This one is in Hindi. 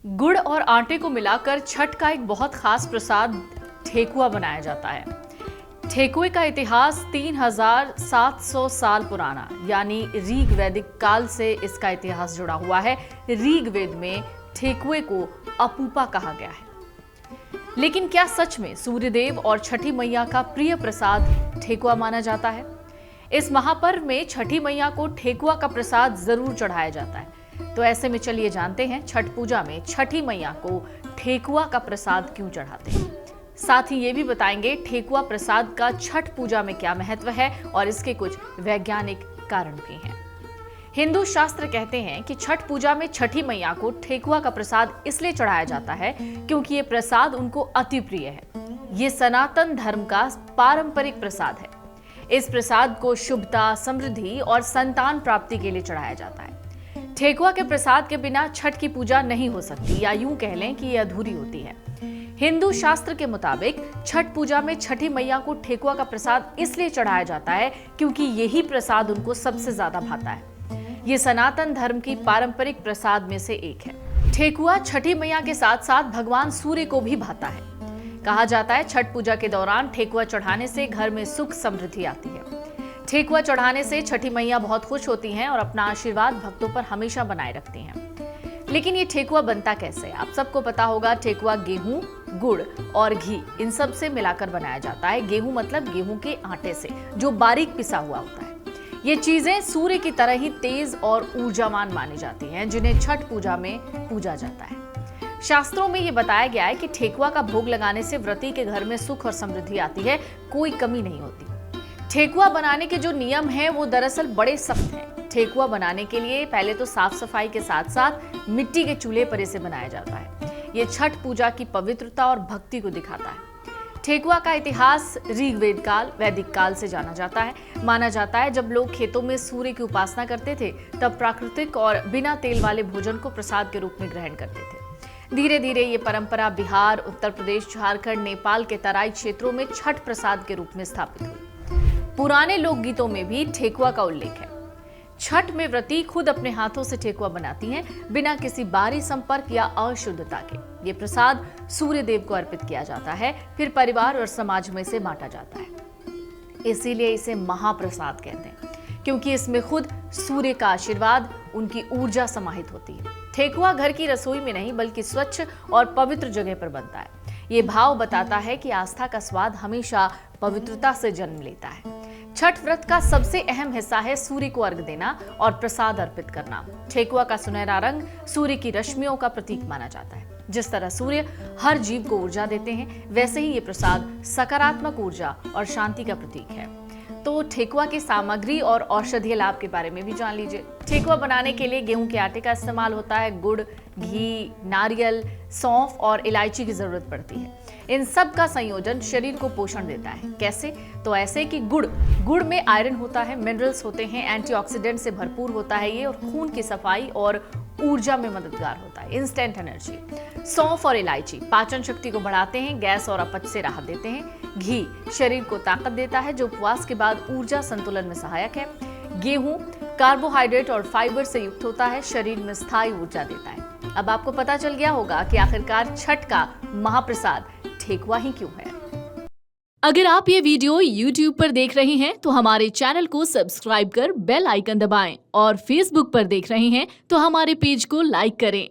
गुड़ और आटे को मिलाकर छठ का एक बहुत खास प्रसाद ठेकुआ बनाया जाता है। ठेकुए का इतिहास 3700 साल पुराना यानी ऋग वैदिक काल से इसका इतिहास जुड़ा हुआ है। ऋग वेद में ठेकुए को अपूपा कहा गया है। लेकिन क्या सच में सूर्यदेव और छठी मैया का प्रिय प्रसाद ठेकुआ माना जाता है? इस महापर्व में छठी मैया को ठेकुआ का प्रसाद जरूर चढ़ाया जाता है। तो ऐसे में चलिए जानते हैं छठ पूजा में छठी मैया को ठेकुआ का प्रसाद क्यों चढ़ाते हैं। साथ ही ये भी बताएंगे ठेकुआ प्रसाद का छठ पूजा में क्या महत्व है और इसके कुछ वैज्ञानिक कारण भी हैं। हिंदू शास्त्र कहते हैं कि छठ पूजा में छठी मैया को ठेकुआ का प्रसाद इसलिए चढ़ाया जाता है क्योंकि ये प्रसाद उनको अति प्रिय है। ये सनातन धर्म का पारंपरिक प्रसाद है। इस प्रसाद को शुभता, समृद्धि और संतान प्राप्ति के लिए चढ़ाया जाता है। ठेकुआ के प्रसाद के बिना छठ की पूजा नहीं हो सकती, या यूं कह लें कि ये अधूरी होती है। हिंदू शास्त्र के मुताबिक छठ पूजा में छठी मैया को ठेकुआ का प्रसाद इसलिए चढ़ाया जाता है क्योंकि यही प्रसाद उनको सबसे ज्यादा भाता है। ये सनातन धर्म की पारंपरिक प्रसाद में से एक है। ठेकुआ छठी मैया के साथ साथ भगवान सूर्य को भी भाता है। कहा जाता है छठ पूजा के दौरान ठेकुआ चढ़ाने से घर में सुख समृद्धि आती है। ठेकुआ चढ़ाने से छठी मैया बहुत खुश होती हैं और अपना आशीर्वाद भक्तों पर हमेशा बनाए रखती हैं। लेकिन ये ठेकुआ बनता कैसे? आप सबको पता होगा, ठेकुआ गेहूं, गुड़ और घी इन सब से मिलाकर बनाया जाता है। गेहूं मतलब गेहूं के आटे से, जो बारीक पिसा हुआ होता है। ये चीजें सूर्य की तरह ही तेज और ऊर्जावान मानी जाती हैं, जिन्हें छठ पूजा में पूजा जाता है। शास्त्रों में ये बताया गया है कि ठेकुआ का भोग लगाने से व्रती के घर में सुख और समृद्धि आती है, कोई कमी नहीं होती। ठेकुआ बनाने के जो नियम हैं वो दरअसल बड़े सख्त हैं। ठेकुआ बनाने के लिए पहले तो साफ सफाई के साथ साथ मिट्टी के चूल्हे पर इसे बनाया जाता है। ये छठ पूजा की पवित्रता और भक्ति को दिखाता है। ठेकुआ का इतिहास ऋग्वेद काल, वैदिक काल से जाना जाता है। माना जाता है जब लोग खेतों में सूर्य की उपासना करते थे, तब प्राकृतिक और बिना तेल वाले भोजन को प्रसाद के रूप में ग्रहण करते थे। धीरे धीरे ये परंपरा बिहार, उत्तर प्रदेश, झारखंड, नेपाल के तराई क्षेत्रों में छठ प्रसाद के रूप में स्थापित हुई। पुराने लोकगीतों में भी ठेकुआ का उल्लेख है। छठ में व्रती खुद अपने हाथों से ठेकुआ बनाती हैं, बिना किसी बाहरी संपर्क या अशुद्धता के। ये प्रसाद सूर्य देव को अर्पित किया जाता है, फिर परिवार और समाज में से बांटा जाता है। इसीलिए इसे महाप्रसाद कहते हैं, क्योंकि इसमें खुद सूर्य का आशीर्वाद, उनकी ऊर्जा समाहित होती है। ठेकुआ घर की रसोई में नहीं बल्कि स्वच्छ और पवित्र जगह पर बनता है। ये भाव बताता है कि आस्था का स्वाद हमेशा पवित्रता से जन्म लेता है। छठ व्रत का सबसे अहम हिस्सा है सूर्य को अर्घ देना और प्रसाद अर्पित करना। ठेकुआ का सुनहरा रंग सूर्य की रश्मियों का प्रतीक माना जाता है। जिस तरह सूर्य हर जीव को ऊर्जा देते हैं, वैसे ही ये प्रसाद सकारात्मक ऊर्जा और शांति का प्रतीक है। तो ठेकुआ की सामग्री और औषधीय लाभ के बारे में भी जान लीजिए। ठेकुआ बनाने के लिए गेहूं के आटे का इस्तेमाल होता है। गुड़, घी, नारियल, सौंफ और इलायची की जरूरत पड़ती है। इन सब का संयोजन शरीर को पोषण देता है। कैसे? तो ऐसे कि गुड़ में आयरन होता है, मिनरल्स होते हैं, एंटीऑक्सीडेंट से भरपूर होता है ये, और खून की सफाई और ऊर्जा में मददगार होता है, इंस्टेंट एनर्जी। सौंफ और इलायची पाचन शक्ति को बढ़ाते हैं, गैस और अपच से राहत देते हैं। घी शरीर को ताकत देता है, जो उपवास के बाद ऊर्जा संतुलन में सहायक है। गेहूं कार्बोहाइड्रेट और फाइबर से युक्त होता है, शरीर में स्थायी ऊर्जा देता है। अब आपको पता चल गया होगा कि आखिरकार छठ का महाप्रसाद ठेकुआ ही क्यों है। अगर आप ये वीडियो YouTube पर देख रहे हैं तो हमारे चैनल को सब्सक्राइब कर बेल आइकन दबाएं, और Facebook पर देख रहे हैं तो हमारे पेज को लाइक करें।